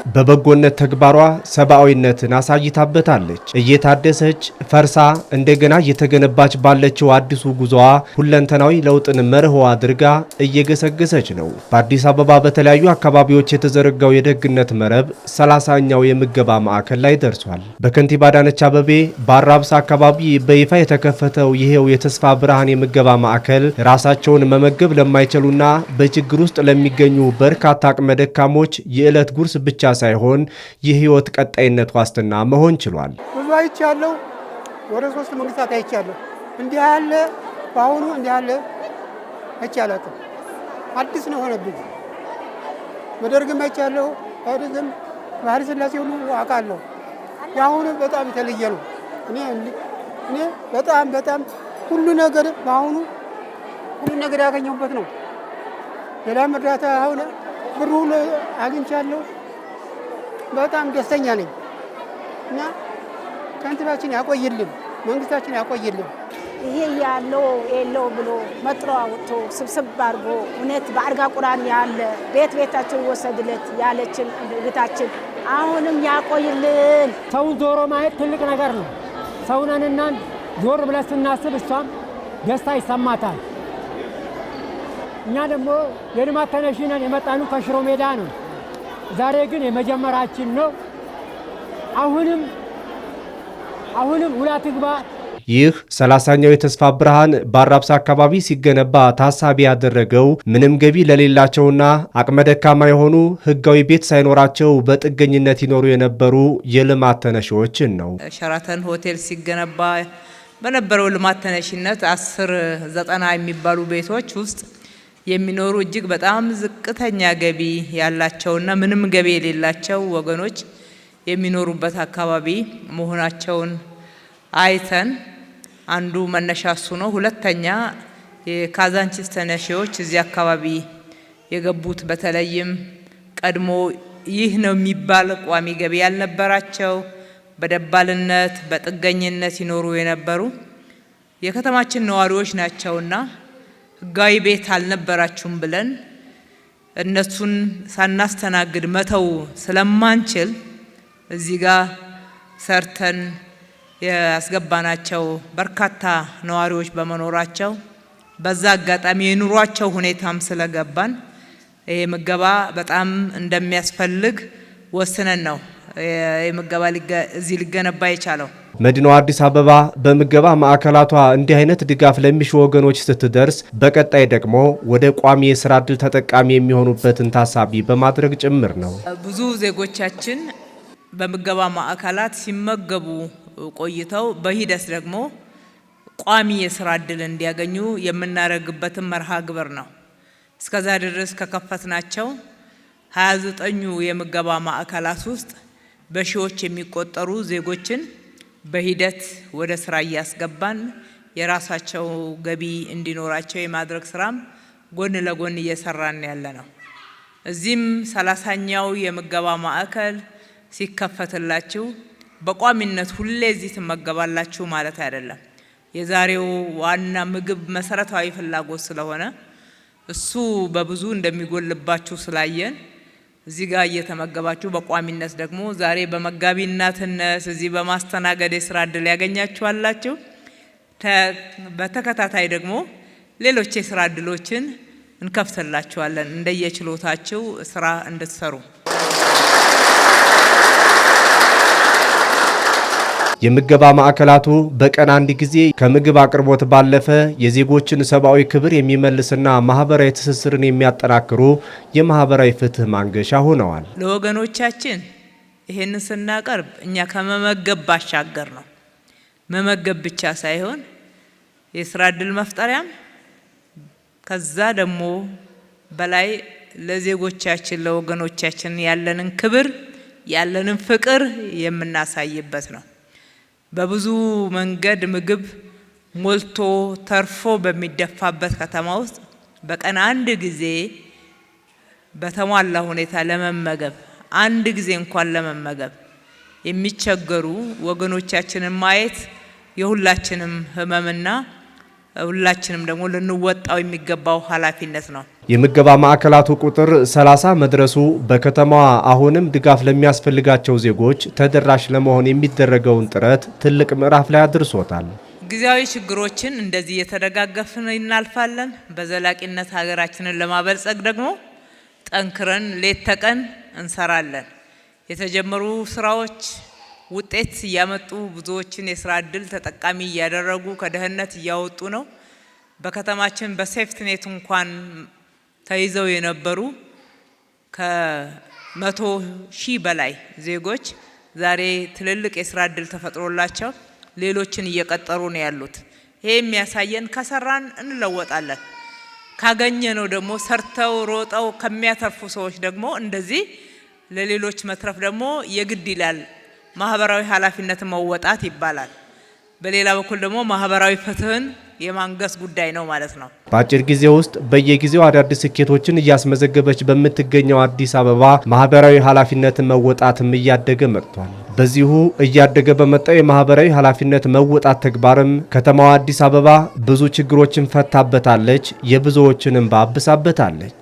በበጎነት ተግባሯ ሰብአዊነትን አሳይታበታለች። እየታደሰች ፈርሳ እንደገና እየተገነባች ባለችው አዲሱ ጉዞዋ ሁለንተናዊ ለውጥን መርሆ አድርጋ እየገሰገሰች ነው። በአዲስ አበባ በተለያዩ አካባቢዎች የተዘረጋው የደግነት መረብ 30ኛው የምገባ ማዕከል ላይ ደርሷል። በከንቲባ አዳነች አቤቤ በአራብሳ አካባቢ በይፋ የተከፈተው ይሄው የተስፋ ብርሃን የምገባ ማዕከል ራሳቸውን መመገብ ለማይችሉና በችግር ውስጥ ለሚገኙ በርካታ አቅመ ደካሞች የዕለት ጉርስ ብቻ ሳይሆን የህይወት ቀጣይነት ዋስትና መሆን ችሏል። ብዙ አይቻለሁ፣ ወደ 3 መንግስታት አይቻለሁ። እንዲህ ያለ ባሁኑ እንዲህ ያለ አይቻለሁ። አዲስ ነው ሆነብኝ። በደርግም አይቻለሁ፣ በደርግም ባህር ስላሴ ሁሉ አውቃለሁ። ያሁኑ በጣም የተለየ ነው። እኔ በጣም ሁሉ ነገር ባሁኑ ሁሉ ነገር ያገኘሁበት ነው። ሌላም እርዳታ አሁን ብሩ አግኝቻለሁ። በጣም ደስተኛ ነኝ እና ከንቲባችን ያቆይልን፣ መንግስታችን ያቆይልን። ይሄ ያለው የለው ብሎ መጥሮ አውጥቶ ስብስብ አድርጎ እውነት በአርጋ ቁራን ያለ ቤታችን ወሰድለት ያለችን እህታችን አሁንም ያቆይልን። ሰውን ዞሮ ማየት ትልቅ ነገር ነው። ሰውነንና ዞር ብለን ስናስብ እሷም ደስታ ይሰማታል። እኛ ደግሞ የልማት ተነሺ ነን፣ የመጣኑ ከሽሮ ሜዳ ነው። ዛሬ ግን የመጀመራችን ነው። አሁንም ውላ ትግባ። ይህ 30ኛው የተስፋ ብርሃን በአራብሳ አካባቢ ሲገነባ ታሳቢ ያደረገው ምንም ገቢ ለሌላቸውና አቅመ ደካማ የሆኑ ህጋዊ ቤት ሳይኖራቸው በጥገኝነት ይኖሩ የነበሩ የልማት ተነሺዎችን ነው። ሸራተን ሆቴል ሲገነባ በነበረው ልማት ተነሺነት 10-90 የሚባሉ ቤቶች ውስጥ የሚኖሩ እጅግ በጣም ዝቅተኛ ገቢ ያላቸውና ምንም ገቢ የሌላቸው ወገኖች የሚኖሩበት አካባቢ መሆናቸውን አይተን አንዱ መነሻ እሱ ነው። ሁለተኛ የካዛንቺስ ተነሺዎች እዚህ አካባቢ የገቡት በተለይም ቀድሞ ይህ ነው የሚባል ቋሚ ገቢ ያልነበራቸው በደባልነት በጥገኝነት ይኖሩ የነበሩ የከተማችን ነዋሪዎች ናቸውና ህጋዊ ቤት አልነበራችሁም ብለን እነሱን ሳናስተናግድ መተው ስለማንችል እዚህ ጋር ሰርተን ያስገባናቸው በርካታ ነዋሪዎች በመኖራቸው በዛ አጋጣሚ የኑሯቸው ሁኔታም ስለገባን ይሄ ምገባ በጣም እንደሚያስፈልግ ወስነን ነው የምገባ እዚህ ሊገነባ የቻለው። መዲናዋ አዲስ አበባ በምገባ ማዕከላቷ እንዲህ አይነት ድጋፍ ለሚሹ ወገኖች ስትደርስ በቀጣይ ደግሞ ወደ ቋሚ የስራ ዕድል ተጠቃሚ የሚሆኑበትን ታሳቢ በማድረግ ጭምር ነው። ብዙ ዜጎቻችን በምገባ ማዕከላት ሲመገቡ ቆይተው በሂደት ደግሞ ቋሚ የስራ ዕድል እንዲያገኙ የምናደርግበትን መርሃ ግብር ነው። እስከዛ ድረስ ከከፈትናቸው 29ኙ የምገባ ማዕከላት ውስጥ በሺዎች የሚቆጠሩ ዜጎችን በሂደት ወደ ስራ እያስገባን የራሳቸው ገቢ እንዲኖራቸው የማድረግ ስራም ጎን ለጎን እየሰራን ያለ ነው። እዚህም 30ኛው የምገባ ማዕከል ሲከፈትላችሁ በቋሚነት ሁሌ እዚህ ትመገባላችሁ ማለት አይደለም። የዛሬው ዋና ምግብ መሰረታዊ ፍላጎት ስለሆነ እሱ በብዙ እንደሚጎልባችሁ ስላየን እዚህ ጋር እየተመገባችሁ በቋሚነት ደግሞ ዛሬ በመጋቢነትነት እዚህ በማስተናገድ የስራ ዕድል ያገኛችኋላችሁ። በተከታታይ ደግሞ ሌሎች የስራ ዕድሎችን እንከፍትላችኋለን እንደየችሎታችሁ ስራ እንድትሰሩ። የምገባ ማዕከላቱ በቀን አንድ ጊዜ ከምግብ አቅርቦት ባለፈ የዜጎችን ሰብአዊ ክብር የሚመልስና ማህበራዊ ትስስርን የሚያጠናክሩ የማህበራዊ ፍትህ ማንገሻ ሆነዋል። ለወገኖቻችን ይሄንን ስናቀርብ እኛ ከመመገብ ባሻገር ነው። መመገብ ብቻ ሳይሆን የስራ ዕድል መፍጠሪያም ከዛ ደግሞ በላይ ለዜጎቻችን ለወገኖቻችን ያለንን ክብር ያለንን ፍቅር የምናሳይበት ነው። በብዙ መንገድ ምግብ ሞልቶ ተርፎ በሚደፋበት ከተማ ውስጥ በቀን አንድ ጊዜ በተሟላ ሁኔታ ለመመገብ አንድ ጊዜ እንኳን ለመመገብ የሚቸገሩ ወገኖቻችንን ማየት የሁላችንም ህመምና ሁላችንም ደግሞ ልንወጣው የሚገባው ኃላፊነት ነው። የምገባ ማዕከላቱ ቁጥር 30 መድረሱ በከተማዋ አሁንም ድጋፍ ለሚያስፈልጋቸው ዜጎች ተደራሽ ለመሆን የሚደረገውን ጥረት ትልቅ ምዕራፍ ላይ አድርሶታል። ጊዜያዊ ችግሮችን እንደዚህ እየተደጋገፍን እናልፋለን። በዘላቂነት ሀገራችንን ለማበልጸግ ደግሞ ጠንክረን ሌት ተቀን እንሰራለን። የተጀመሩ ስራዎች ውጤት እያመጡ ብዙዎችን የስራ እድል ተጠቃሚ እያደረጉ ከድህነት እያወጡ ነው። በከተማችን በሴፍትኔት እንኳን ተይዘው የነበሩ ከ100,000 በላይ ዜጎች ዛሬ ትልልቅ የስራ እድል ተፈጥሮላቸው ሌሎችን እየቀጠሩ ነው ያሉት። ይሄ የሚያሳየን ከሰራን እንለወጣለን። ካገኘነው ደግሞ ሰርተው ሮጠው ከሚያተርፉ ሰዎች ደግሞ እንደዚህ ለሌሎች መትረፍ ደግሞ የግድ ይላል። ማህበራዊ ኃላፊነትን መወጣት ይባላል። በሌላ በኩል ደግሞ ማህበራዊ ፍትህን የማንገስ ጉዳይ ነው ማለት ነው። በአጭር ጊዜ ውስጥ በየጊዜው አዳዲስ ስኬቶችን እያስመዘገበች በምትገኘው አዲስ አበባ ማህበራዊ ኃላፊነትን መወጣትም እያደገ መጥቷል። በዚሁ እያደገ በመጣው የማህበራዊ ኃላፊነት መወጣት ተግባርም ከተማዋ አዲስ አበባ ብዙ ችግሮችን ፈታበታለች፣ የብዙዎችንም ባብሳበታለች።